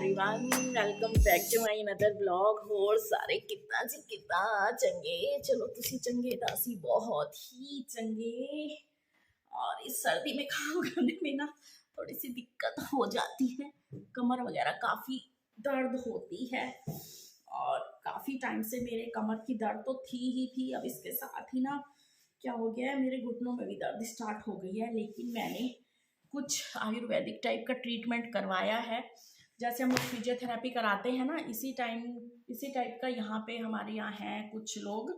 Everyone, welcome back to my another blog. होर सारे कितना जी कितना चंगे। चलो तुसी चंगे तो असी बहुत ही चंगे। और इस सर्दी में काम करने में ना थोड़ी सी दिक्कत हो जाती है, कमर वगैरह काफ़ी दर्द होती है। और काफ़ी टाइम से मेरे कमर की दर्द तो थी, अब इसके साथ ही ना क्या हो गया है, मेरे घुटनों में भी दर्द स्टार्ट हो गई है। लेकिन मैंने कुछ आयुर्वेदिक टाइप का ट्रीटमेंट करवाया है। जैसे हम लोग फिजियोथेरेपी कराते हैं ना, इसी टाइप का यहाँ पे हमारे यहाँ हैं कुछ लोग,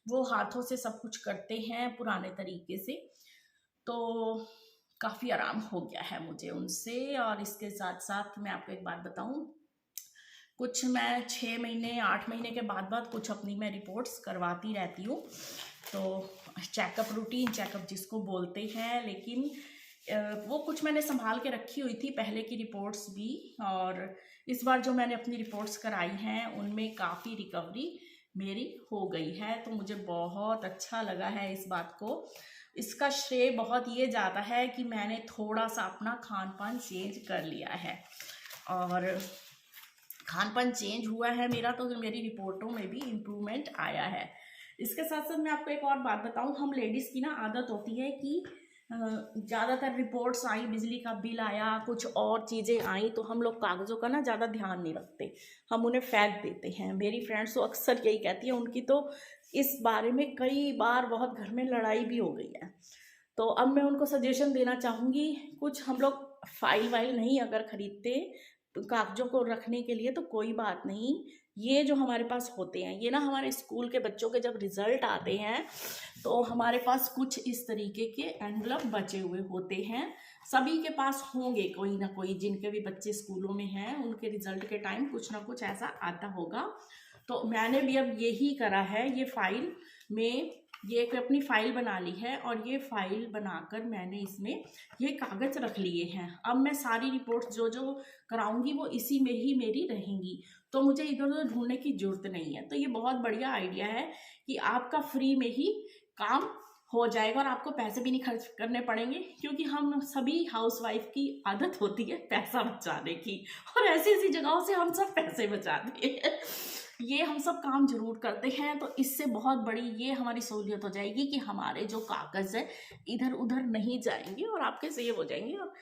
वो हाथों से सब कुछ करते हैं पुराने तरीके से। तो काफ़ी आराम हो गया है मुझे उनसे। और इसके साथ साथ मैं आपको एक बात बताऊं, कुछ मैं 6 महीने 8 महीने के बाद कुछ अपनी मैं रिपोर्ट्स करवाती रहती हूँ। तो चेकअप, रूटीन चेकअप जिसको बोलते हैं। लेकिन वो कुछ मैंने संभाल के रखी हुई थी पहले की रिपोर्ट्स भी। और इस बार जो मैंने अपनी रिपोर्ट्स कराई हैं उनमें काफ़ी रिकवरी मेरी हो गई है। तो मुझे बहुत अच्छा लगा है इस बात को। इसका श्रेय बहुत ये जाता है कि मैंने थोड़ा सा अपना खान पान चेंज कर लिया है। और खान पान चेंज हुआ है मेरा, तो मेरी रिपोर्टों में भी इम्प्रूवमेंट आया है। इसके साथ साथ मैं आपको एक और बात बताऊं, हम लेडीज़ की ना आदत होती है कि ज़्यादातर रिपोर्ट्स आई, बिजली का बिल आया, कुछ और चीज़ें आई, तो हम लोग कागज़ों का ना ज़्यादा ध्यान नहीं रखते, हम उन्हें फेंक देते हैं। मेरी फ्रेंड्स तो अक्सर यही कहती है, उनकी तो इस बारे में कई बार बहुत घर में लड़ाई भी हो गई है। तो अब मैं उनको सजेशन देना चाहूँगी, कुछ हम लोग फाइल वाइल नहीं अगर खरीदते तो कागज़ों को रखने के लिए, तो कोई बात नहीं। ये जो हमारे पास होते हैं, ये ना हमारे स्कूल के बच्चों के जब रिज़ल्ट आते हैं तो हमारे पास कुछ इस तरीके के एनवलप बचे हुए होते हैं। सभी के पास होंगे कोई ना कोई, जिनके भी बच्चे स्कूलों में हैं उनके रिज़ल्ट के टाइम कुछ ना कुछ ऐसा आता होगा। तो मैंने भी अब यही करा है, ये फाइल में ये एक अपनी फाइल बना ली है। और ये फाइल बनाकर मैंने इसमें ये कागज़ रख लिए हैं। अब मैं सारी रिपोर्ट्स जो जो कराऊंगी वो इसी में ही मेरी रहेंगी, तो मुझे इधर उधर ढूंढने की जरूरत नहीं है। तो ये बहुत बढ़िया आइडिया है कि आपका फ्री में ही काम हो जाएगा और आपको पैसे भी नहीं खर्च करने पड़ेंगे, क्योंकि हम सभी हाउसवाइफ की आदत होती है पैसा बचाने की, और ऐसी ऐसी जगहों से हम सब पैसे बचाते हैं। ये हम सब काम जरूर करते हैं। तो इससे बहुत बड़ी ये हमारी सहूलियत हो जाएगी कि हमारे जो कागज़ है इधर उधर नहीं जाएंगे और आपके सेव हो जाएंगे। और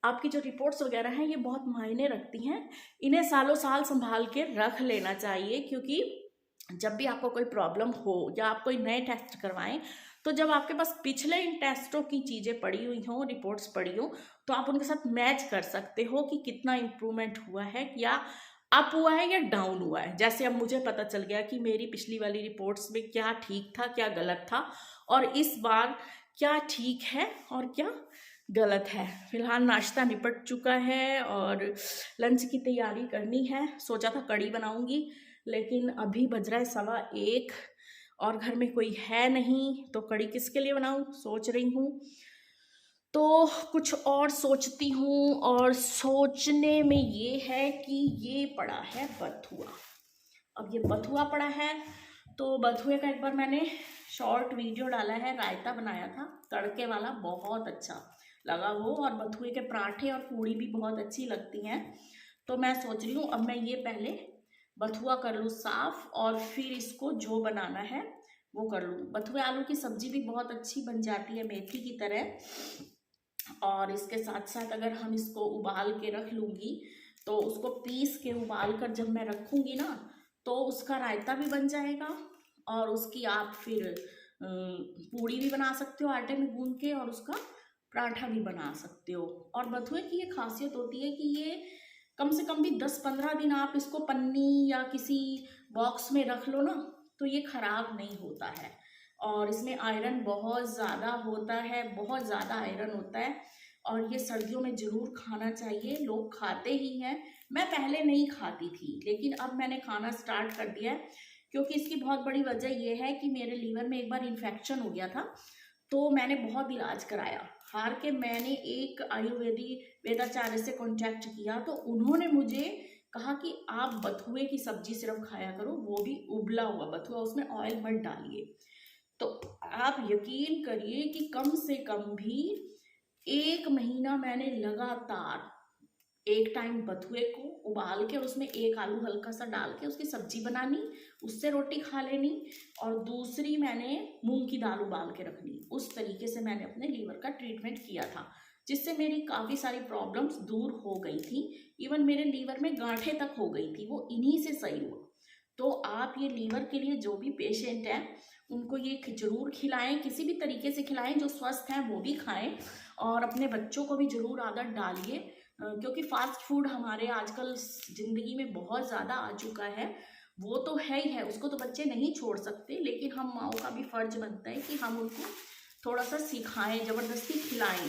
आपकी जो रिपोर्ट्स वगैरह हैं ये बहुत मायने रखती हैं, इन्हें सालों साल संभाल के रख लेना चाहिए। क्योंकि जब भी आपको कोई प्रॉब्लम हो या आप कोई नए टेस्ट करवाएं, तो जब आपके पास पिछले इन टेस्टों की चीज़ें पड़ी हुई हों, रिपोर्ट्स पड़ी हों, तो आप उनके साथ मैच कर सकते हो कि कितना इम्प्रूवमेंट हुआ है, या अप हुआ है या डाउन हुआ है। जैसे अब मुझे पता चल गया कि मेरी पिछली वाली रिपोर्ट्स में क्या ठीक था क्या गलत था, और इस बार क्या ठीक है और क्या गलत है। फिलहाल नाश्ता निपट चुका है और लंच की तैयारी करनी है। सोचा था कढ़ी बनाऊंगी, लेकिन अभी बज रहा है 1:15 और घर में कोई है नहीं, तो कढ़ी किसके लिए बनाऊं सोच रही हूँ। तो कुछ और सोचती हूँ, और सोचने में ये है कि ये पड़ा है बथुआ। अब ये बथुआ पड़ा है, तो बथुए का एक बार मैंने शॉर्ट वीडियो डाला है, रायता बनाया था तड़के वाला, बहुत अच्छा लगा वो। और बथुए के पराठे और पूड़ी भी बहुत अच्छी लगती हैं। तो मैं सोच रही हूँ अब मैं ये पहले बथुआ कर लूँ साफ, और फिर इसको जो बनाना है वो कर लूँ। बथुए आलू की सब्जी भी बहुत अच्छी बन जाती है मेथी की तरह। और इसके साथ साथ अगर हम इसको उबाल के रख लूँगी, तो उसको पीस के उबाल कर जब मैं रखूँगी ना, तो उसका रायता भी बन जाएगा। और उसकी आप फिर पूड़ी भी बना सकते हो आटे में गूंद के, और उसका पराठा भी बना सकते हो। और बथुए की ये खासियत होती है कि ये कम से कम भी 10-15 दिन आप इसको पन्नी या किसी बॉक्स में रख लो ना, तो ये खराब नहीं होता है। और इसमें आयरन बहुत ज़्यादा होता है, बहुत ज़्यादा आयरन होता है। और ये सर्दियों में ज़रूर खाना चाहिए, लोग खाते ही हैं। मैं पहले नहीं खाती थी, लेकिन अब मैंने खाना स्टार्ट कर दिया है। क्योंकि इसकी बहुत बड़ी वजह यह है कि मेरे लीवर में एक बार इन्फेक्शन हो गया था, तो मैंने बहुत इलाज कराया। हार के मैंने एक आयुर्वेदिक वेदाचार्य से कांटेक्ट किया, तो उन्होंने मुझे कहा कि आप बथुए की सब्जी सिर्फ खाया करो, वो भी उबला हुआ बथुआ, उसमें ऑयल मत डालिए। तो आप यकीन करिए कि कम से कम भी 1 महीना मैंने लगातार एक टाइम बथुए को उबाल के उसमें एक आलू हल्का सा डाल के उसकी सब्जी बनानी, उससे रोटी खा लेनी, और दूसरी मैंने मूंग की दाल उबाल के रखनी। उस तरीके से मैंने अपने लीवर का ट्रीटमेंट किया था, जिससे मेरी काफ़ी सारी प्रॉब्लम्स दूर हो गई थी। इवन मेरे लीवर में गांठें तक हो गई थी, वो इन्हीं से सही हुआ। तो आप ये लीवर के लिए जो भी पेशेंट हैं उनको ये जरूर खिलाएं, किसी भी तरीके से खिलाएं, जो स्वस्थ हैं वो भी खाएं, और अपने बच्चों को भी जरूर आदत डालिए, क्योंकि फास्ट फूड हमारे आजकल ज़िंदगी में बहुत ज़्यादा आ चुका है। वो तो है ही है, उसको तो बच्चे नहीं छोड़ सकते, लेकिन हम माओ का भी फ़र्ज बनता है कि हम उनको थोड़ा सा सिखाएं, ज़बरदस्ती खिलाएं।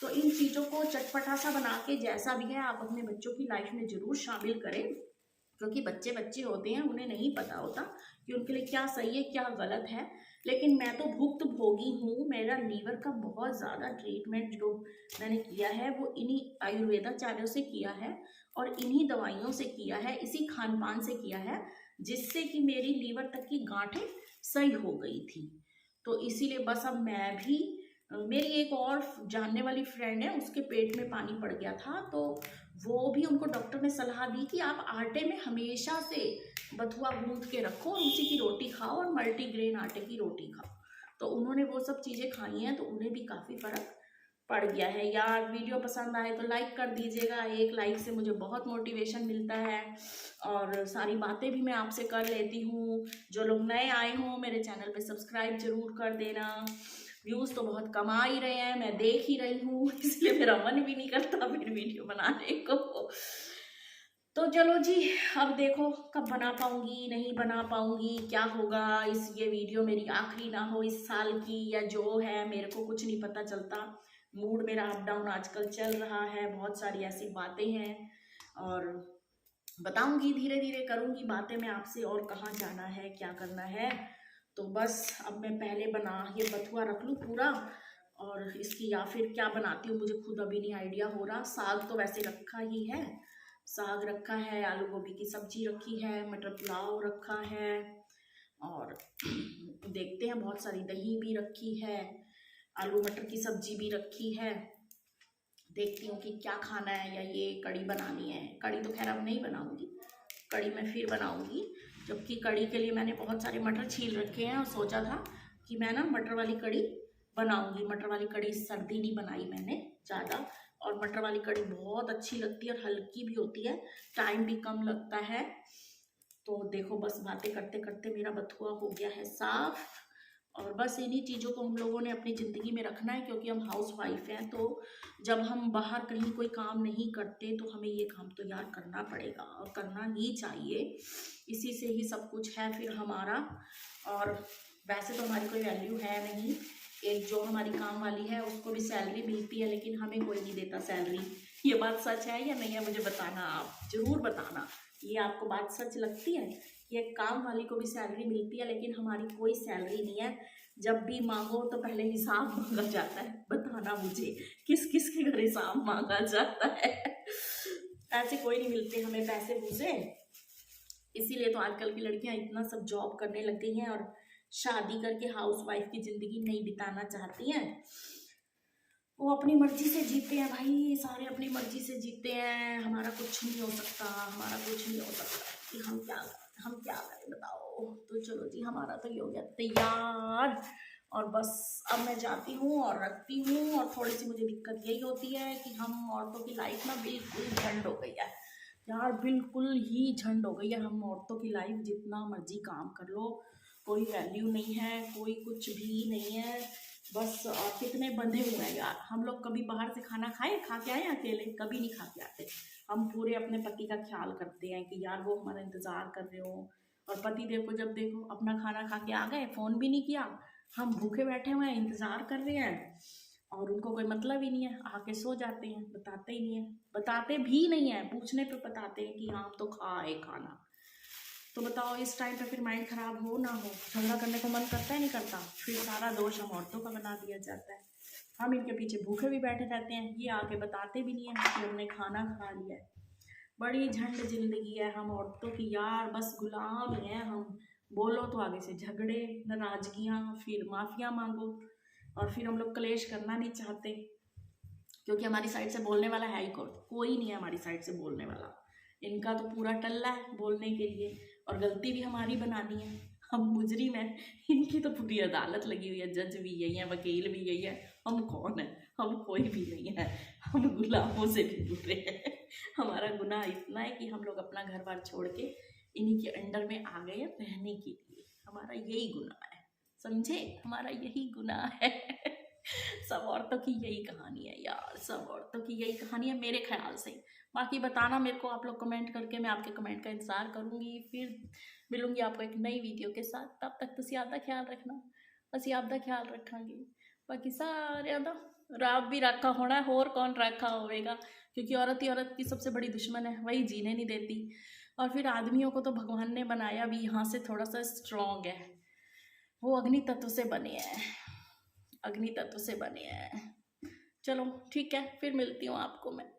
तो इन चीज़ों को चटपटा सा बना के जैसा भी है आप अपने बच्चों की लाइफ में ज़रूर शामिल करें, क्योंकि बच्चे बच्चे होते हैं, उन्हें नहीं पता होता कि उनके लिए क्या सही है क्या गलत है। लेकिन मैं तो भुक्तभोगी हूँ, मेरा लीवर का बहुत ज़्यादा ट्रीटमेंट जो मैंने किया है वो इन्हीं आयुर्वेदाचार्यों से किया है, और इन्हीं दवाइयों से किया है, इसी खान पान से किया है, जिससे कि मेरी लीवर तक की गांठें सही हो गई थी। तो इसीलिए बस अब मैं भी, मेरी एक और जानने वाली फ्रेंड है, उसके पेट में पानी पड़ गया था, तो वो भी, उनको डॉक्टर ने सलाह दी कि आप आटे में हमेशा से बथुआ गूंथ के रखो और उसी की रोटी खाओ, और मल्टीग्रेन आटे की रोटी खाओ। तो उन्होंने वो सब चीज़ें खाई हैं, तो उन्हें भी काफ़ी फ़र्क पड़ गया है। यार वीडियो पसंद आए तो लाइक कर दीजिएगा, एक लाइक से मुझे बहुत मोटिवेशन मिलता है, और सारी बातें भी मैं आपसे कर लेती हूँ। जो लोग नए आए हों मेरे चैनल पे सब्सक्राइब जरूर कर देना। व्यूज़ तो बहुत कम आ ही रहे हैं, मैं देख ही रही हूँ, इसलिए मेरा मन भी नहीं करता फिर वीडियो बनाने को। तो चलो जी, अब देखो कब बना पाऊंगी नहीं बना पाऊंगी, क्या होगा, इस ये वीडियो मेरी आखिरी ना हो इस साल की, या जो है मेरे को कुछ नहीं पता चलता। मूड मेरा अप डाउन आजकल चल रहा है, बहुत सारी ऐसी बातें हैं, और बताऊंगी, धीरे धीरे करूंगी बातें मैं आपसे, और कहाँ जाना है क्या करना है। तो बस अब मैं पहले बना ये बथुआ रख लूँ पूरा, और इसकी या फिर क्या बनाती हूँ मुझे खुद अभी नहीं आइडिया हो रहा। साग तो वैसे रखा ही है, साग रखा है, आलू गोभी की सब्जी रखी है, मटर पुलाव रखा है, और देखते हैं बहुत सारी दही भी रखी है, आलू मटर की सब्जी भी रखी है। देखती हूँ कि क्या खाना है, या ये कड़ी बनानी है। कड़ी तो खैर अब नहीं बनाऊंगी, कड़ी मैं फिर बनाऊंगी, जबकि कड़ी के लिए मैंने बहुत सारे मटर छील रखे हैं, और सोचा था कि मैं ना मटर वाली कड़ी बनाऊंगी। मटर वाली कड़ी सर्दी नहीं बनाई मैंने ज़्यादा, और मटर वाली कड़ी बहुत अच्छी लगती है और हल्की भी होती है, टाइम भी कम लगता है। तो देखो बस बातें करते करते मेरा बथुआ हो गया है साफ, और बस इन्हीं चीज़ों को हम लोगों ने अपनी ज़िंदगी में रखना है, क्योंकि हम हाउस वाइफ हैं। तो जब हम बाहर कहीं कोई काम नहीं करते तो हमें ये काम तो यार करना पड़ेगा, और करना ही चाहिए, इसी से ही सब कुछ है फिर हमारा। और वैसे तो हमारी कोई वैल्यू है नहीं, एक जो हमारी काम वाली है उसको भी सैलरी मिलती है, लेकिन हमें कोई नहीं देता सैलरी। ये बात सच है या नहीं है मुझे बताना, आप ज़रूर बताना। ये आपको बात सच लगती है कि एक काम वाली को भी सैलरी मिलती है, लेकिन हमारी कोई सैलरी नहीं है। जब भी मांगो तो पहले हिसाब मांगा जाता है। बताना मुझे किस किस के घर हिसाब मांगा जाता है। ऐसे कोई नहीं मिलते हमें पैसे पूसे, इसीलिए तो आजकल की लड़कियां इतना सब जॉब करने लग गई हैं, और शादी करके हाउस वाइफ की ज़िंदगी नहीं बिताना चाहती हैं। वो अपनी मर्जी से जीते हैं भाई, सारे अपनी मर्जी से जीते हैं, हमारा कुछ नहीं हो सकता, हमारा कुछ नहीं हो सकता कि हम क्या करें बताओ। तो चलो जी, हमारा तो ये हो गया तैयार, और बस अब मैं जाती हूँ और रखती हूँ। और थोड़ी सी मुझे दिक्कत यही होती है कि हम औरतों की लाइफ ना बिल्कुल झंड हो गई है यार, बिल्कुल ही झंड हो गई है। हम औरतों की लाइफ जितना मर्जी काम कर लो, कोई वैल्यू नहीं है, कोई कुछ भी नहीं है, बस। और कितने बंधे हुए हैं यार, हम लोग कभी बाहर से खाना खा के आए अकेले? कभी नहीं खा के आते। हम पूरे अपने पति का ख्याल करते हैं कि यार वो हमारा इंतज़ार कर रहे हो, और पति देव को जब देखो अपना खाना खा के आ गए, फ़ोन भी नहीं किया, हम भूखे बैठे हुए हैं, इंतज़ार कर रहे हैं, और उनको कोई मतलब ही नहीं है, आके सो जाते हैं, बताते ही नहीं है, बताते भी नहीं है, पूछने पे बताते हैं कि हाँ तो खाए खाना। तो बताओ इस टाइम पे फिर माइंड खराब हो ना हो, झगड़ा करने को मन करता है नहीं करता, फिर सारा दोष हम औरतों का बना दिया जाता है। हम इनके पीछे भूखे भी बैठे रहते हैं, ये आके बताते भी नहीं है कि हमने खाना खा लिया है। बड़ी झंड जिंदगी है हम औरतों की यार, बस गुलाम हैं हम। बोलो तो आगे से झगड़े, नाराजगियाँ, फिर माफिया मांगो, और फिर हम लोग कलेश करना नहीं चाहते, क्योंकि हमारी साइड से बोलने वाला है ही कोई नहीं है हमारी साइड से बोलने वाला। इनका तो पूरा टल्ला है बोलने के लिए, और गलती भी हमारी बनानी है। हम मुजरिम हैं, इनकी तो पूरी अदालत लगी हुई है, जज भी यही है, वकील भी यही है। हम कौन है? हम कोई भी नहीं है, हम गुलामों से भी बुरे हैं। हमारा गुनाह इतना है कि हम लोग अपना घर बार छोड़ के इन्हीं के अंडर में आ गए हैं रहने के लिए। हमारा यही गुनाह है, समझे? हमारा यही गुनाह है। सब औरतों की यही कहानी है यार, सब औरतों की यही कहानी है मेरे ख्याल से। बाकी बताना मेरे को आप लोग कमेंट करके, मैं आपके कमेंट का इंतज़ार करूँगी। फिर मिलूँगी आपको एक नई वीडियो के साथ। तब तक तुसी आपका ख्याल रखना, ਅਸੀਂ आपका ख्याल रखांगे। बाकी सारे दा रब भी रखा होना है, होर कौन रखा होगा, क्योंकि औरत ही औरत की सबसे बड़ी दुश्मन है, वही जीने नहीं देती। और फिर आदमियों को तो भगवान ने बनाया भी यहाँ से थोड़ा सा स्ट्रॉन्ग है, वो अग्नि तत्व से बने हैं, अग्नि तत्व से बने हैं। चलो ठीक है, फिर मिलती हूँ आपको मैं।